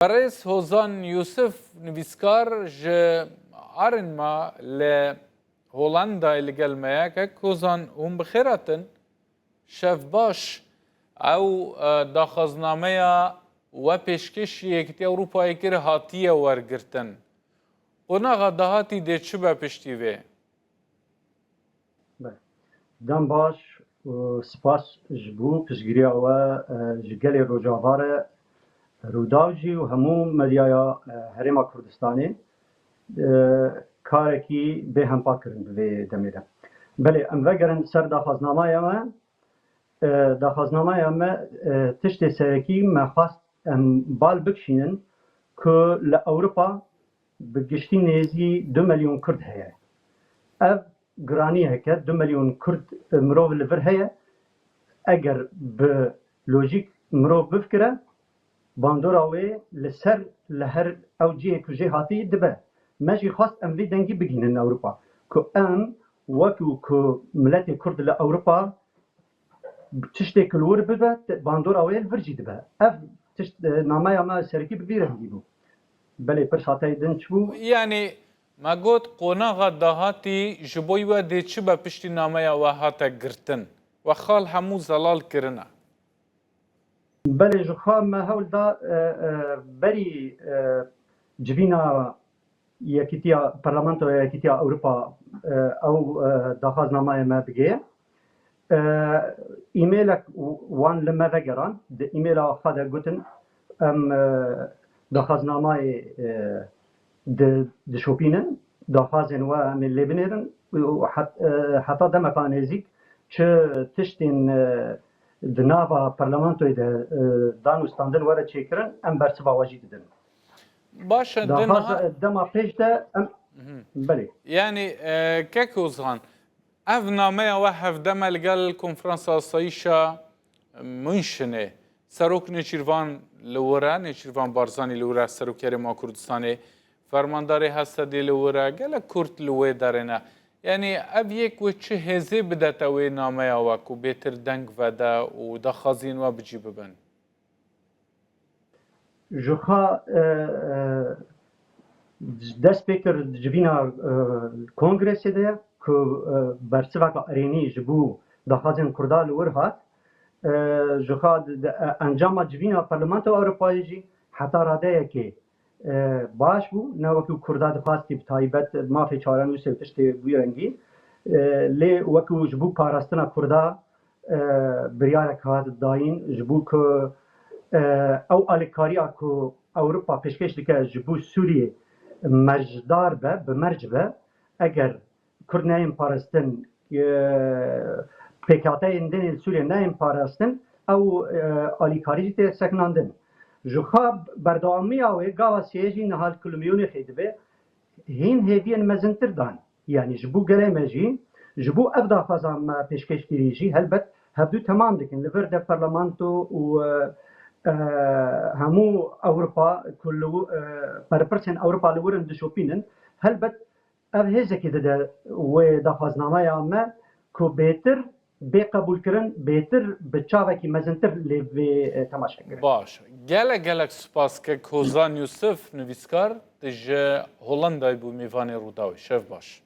Paris Hozan Yusuf nivîskar ji Arinma li Holandayê li gel me yekek Hozan hûn bi xêr hatin şev baş ew daxwaznameya we pêşkêşî Yekîtiya Ewropayê kir hatiye wergirtin. Qonaxa dahatî dê çi be piştî vê? Dem baş spas ji bo piştgiriya we ji gelê Rojava re Rûdaw jî û hemû medyaya Herêma Kurdistanê karekî bêhempa kirin bi vê demê de. Belê em vegerin ser daxwaznamaya me. Daxwaznamaya me tiştê serekî me xwast em bal bikişînin ku li Ewropa bi giştî nêzî 2 milyon Kurd heye. Ev giranî heke 2 milyon Kurd mirov li vir heye. Eger bi lojîk mirov bifikire bandora wê li ser li her ew cihê ku jê hatî dibe. Me jî xwast em vê dengî bigînin Ewropa. Ku em wekû ku miletê Kurd li Ewropa tiştê ku li wir bibe bandora wê li vir jî dibe. Ev nameya me serekî bi vî rengî bû. Belê pirs hatayê din çi bû? Yani me got qonaxa dahatî ji bo we dê çi be piştî nameya we hate girtin we xal hemû zelal kirine. Belê ji xwe me hewl da berî civîna Yekîtiya Parlamentoya Yekîtiya Ewropa ew daxwaznameyê me bigê. Îmêlek wan li me vegeran. Di îmêla xwe de gotin em daxwaznameyê dişopînin. Daxwazên we em ê lê binêrin û heta demeka nêzik çi tiştên di nava parlamentoyê de dan û standin were çêkirin em bersiva we jî didin. Baş e Dema pêş de em belê. Yani kek Hozan ev nameya we hevdeme li gel konferansa asayîşa Münşinê serok Nêçîrvan li wir e Nêçîrvan Barzanî li wir e Serokê Herêma Kurdistanê fermandarê Hesedê li wir e gelek Kurd li wê derê ne. Yani ev yek wê çi hêzê bidete wê nameya we ku bêtir deng vede û daxwazîn we bicî bibin? Ji xwe dest pê kir civîna kongresê de ku bersiveka erênî ji bo daxwazên Kurda li wir hat. Ji xwe encama civîna Parlamentoya Ewropayê jî heta radeyekê baş bû. Ne wekû Kurda dixwastî bi taybet mafê çarenûsê tiştê wî rengî. Lê wekû ji bo parastina Kurda biryarek hat dayîn ji bo ku ew alîkariya ku Ewropa pêşkêş dike ji bo Sûriyê mercdar be, bi merc be. Eger Kurd neyên parastin PKK'yên denê Sûriyê neyên parastin ew alîkarî jî tê sekinandin. Ji xwe berdewamiya wê gava sêyê jî nihal kilomîlyonê xê dibe hîn hêviyên mezintir dan. Yani ji bo gelê me jî ji bo ev daxwaza me pêşkêşkirî jî helbet hevdû temam dikin. Li vir de parlamento û hemû Ewropa ku berpirsên Ewropa li wir in dişopînin helbet ev hêzekê dide wê daxwaznameya me ku bêtir bêqebûlkirin bêtir bi çavekî mezintir lê vê temaşe kirin. Baş. Gelek spas kek Hozan Yusuf nivîskar ji Holandayê bû mêvanê Rûdawê. Şev baş.